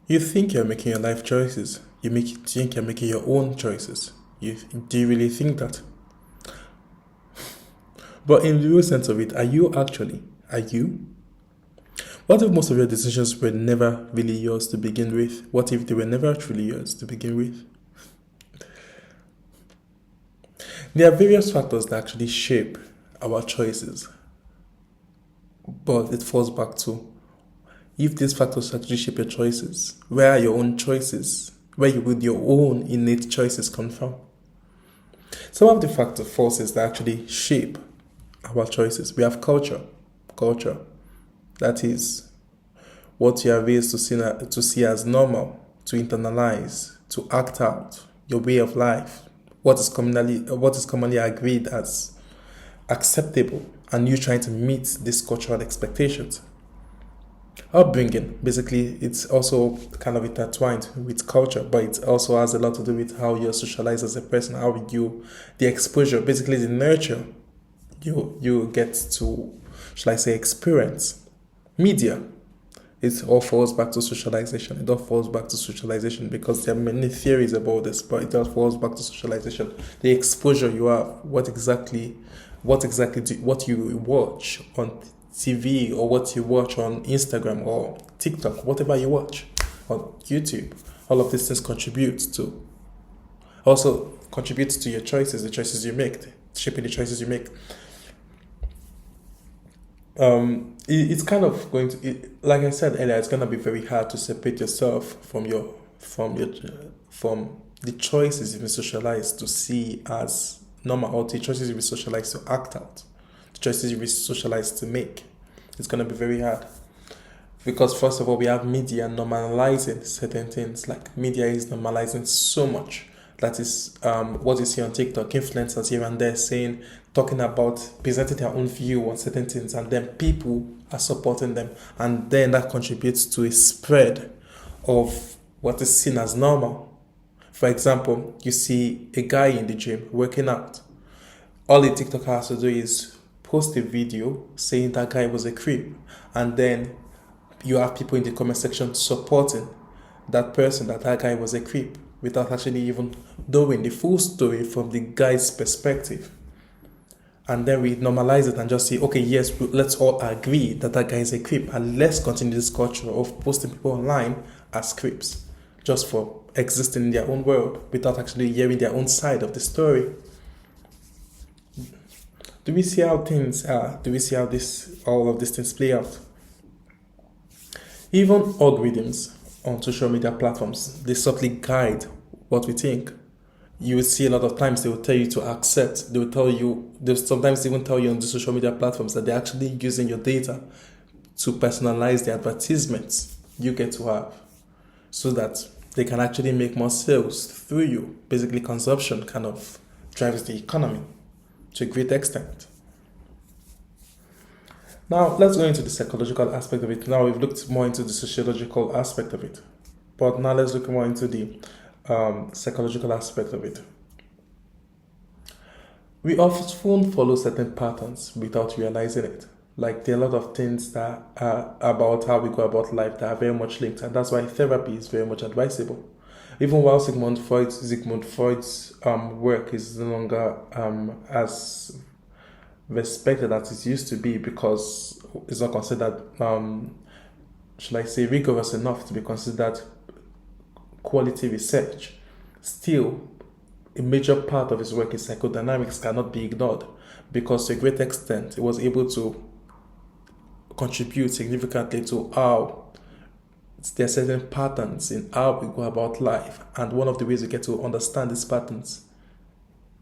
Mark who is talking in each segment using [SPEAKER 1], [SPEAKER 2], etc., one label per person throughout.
[SPEAKER 1] You think you're making your life choices. Think you're making your own choices. Do you really think that? But in the real sense of it, are you actually? Are you? What if most of your decisions were never really yours to begin with? What if they were never truly yours to begin with? There are various factors that actually shape our choices, but it falls back to if these factors actually shape your choices, where are your own choices? Where would your own innate choices come from? Some of the forces that actually shape our choices. We have culture. Culture. That is what you are raised to see as normal, to internalize, to act out, your way of life, what is commonly agreed as acceptable, and you trying to meet these cultural expectations. Upbringing, basically, it's also kind of intertwined with culture, but it also has a lot to do with how you're socialized as a person, the exposure, basically the nurture you get to, shall I say, experience. Media, it all falls back to socialization. It all falls back to socialization because there are many theories about this, but it all falls back to socialization. The exposure you have, what you watch on TV or what you watch on Instagram or TikTok, whatever you watch on YouTube, all of these things contribute to your choices, the choices you make, shaping the choices you make. It's kind of like I said earlier, it's gonna be very hard to separate yourself from the choices you've been socialized to see as normal, or the choices you've been socialized to act out, the choices you've been socialized to make. It's gonna be very hard because first of all, we have media normalizing certain things. Like media is normalizing so much. That is what you see on TikTok, influencers here and there talking about, presenting their own view on certain things, and then people are supporting them, and then that contributes to a spread of what is seen as normal. For example, you see a guy in the gym working out. All the TikTok has to do is post a video saying that guy was a creep, and then you have people in the comment section supporting that person, that guy was a creep, without actually even knowing the full story from the guy's perspective. And then we normalize it and just say, okay, yes, let's all agree that guy is a creep, and let's continue this culture of posting people online as creeps, just for existing in their own world without actually hearing their own side of the story. Do we see how things are? Do we see how all of these things play out? Even algorithms on social media platforms, they subtly guide what we think. You will see a lot of times they will tell you to accept. They'll sometimes even tell you on the social media platforms that they're actually using your data to personalize the advertisements you get to have, so that they can actually make more sales through you. Basically, consumption kind of drives the economy to a great extent. Now, let's go into the psychological aspect of it. Now, we've looked more into the sociological aspect of it, but now let's look more into the psychological aspect of it. We often follow certain patterns without realizing it. Like, there are a lot of things that are about how we go about life that are very much linked, and that's why therapy is very much advisable. Even while Sigmund Freud's work is no longer as respected as it used to be, because it's not considered, should I say, rigorous enough to be considered quality research. Still, a major part of his work in psychodynamics cannot be ignored, because to a great extent, it was able to contribute significantly to how there are certain patterns in how we go about life. And one of the ways we get to understand these patterns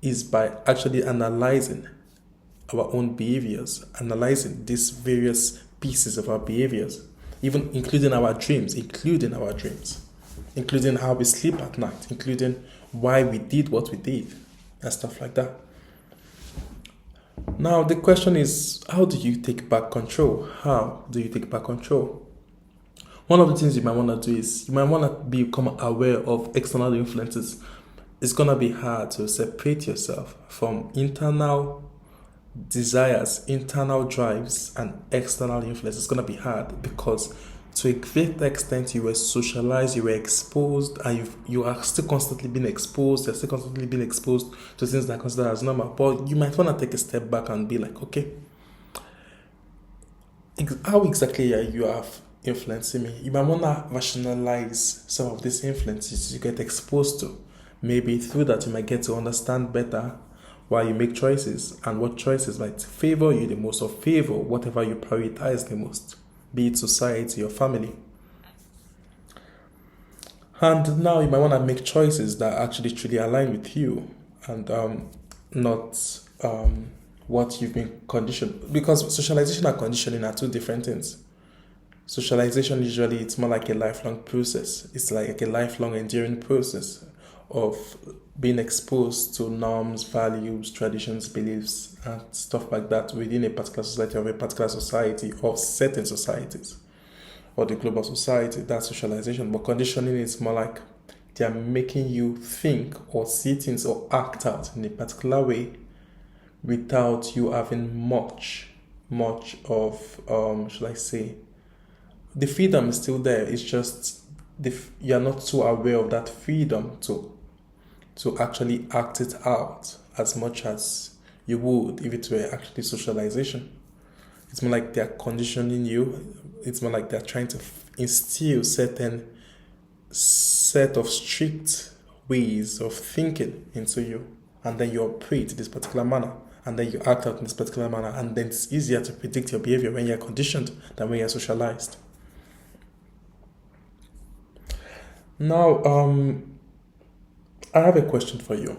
[SPEAKER 1] is by actually analyzing our own behaviors, analyzing these various pieces of our behaviors, even including our dreams, including how we sleep at night, including why we did what we did, and stuff like that. Now, the question is, how do you take back control? How do you take back control? One of the things you might want to do is you might want to become aware of external influences. It's going to be hard to separate yourself from internal desires, internal drives, and external influence. It's going to be hard because to a great extent, you were socialized, you were exposed, and you are still constantly being exposed. You're still constantly being exposed to things that are considered as normal. But you might want to take a step back and be like, okay, how exactly are you influencing me? You might want to rationalize some of these influences you get exposed to. Maybe through that, you might get to understand better why you make choices and what choices might favor you the most or favor whatever you prioritize the most, be it society or family. And now you might want to make choices that actually truly align with you and not what you've been conditioned. Because socialization and conditioning are two different things. Socialization usually it's more like a lifelong process. It's like a lifelong enduring process of being exposed to norms, values, traditions, beliefs, and stuff like that within a particular society or a particular society or certain societies or the global society. That's socialization. But conditioning is more like they are making you think or see things or act out in a particular way without you having much of should I say, the freedom is still there. It's just you're not too aware of that freedom to actually act it out as much as you would if it were actually socialization. It's more like they're conditioning you. It's more like they're trying to instill certain set of strict ways of thinking into you, and then you operate in this particular manner, and then you act out in this particular manner, and then it's easier to predict your behavior when you're conditioned than when you're socialized. Now, I have a question for you.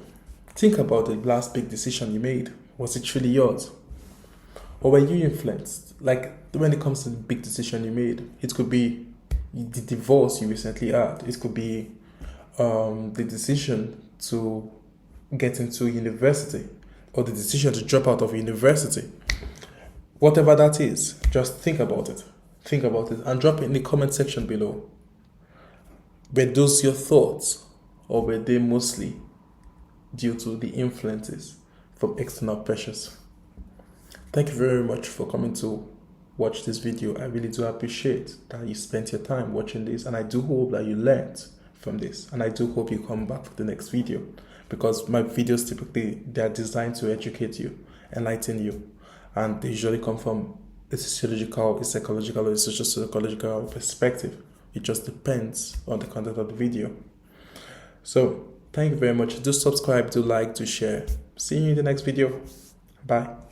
[SPEAKER 1] Think about the last big decision you made. Was it truly yours? Or were you influenced? Like when it comes to the big decision you made, it could be the divorce you recently had. It could be the decision to get into university or the decision to drop out of university. Whatever that is, just think about it. Think about it and drop it in the comment section below. Were those your thoughts, or were they mostly due to the influences from external pressures? Thank you very much for coming to watch this video. I really do appreciate that you spent your time watching this, and I do hope that you learned from this, and I do hope you come back for the next video, because my videos typically they are designed to educate you, enlighten you, and they usually come from a sociological, a psychological, or a social psychological perspective. It just depends on the content of the video. So thank you very much. Do subscribe, do like, do share. See you in the next video. Bye.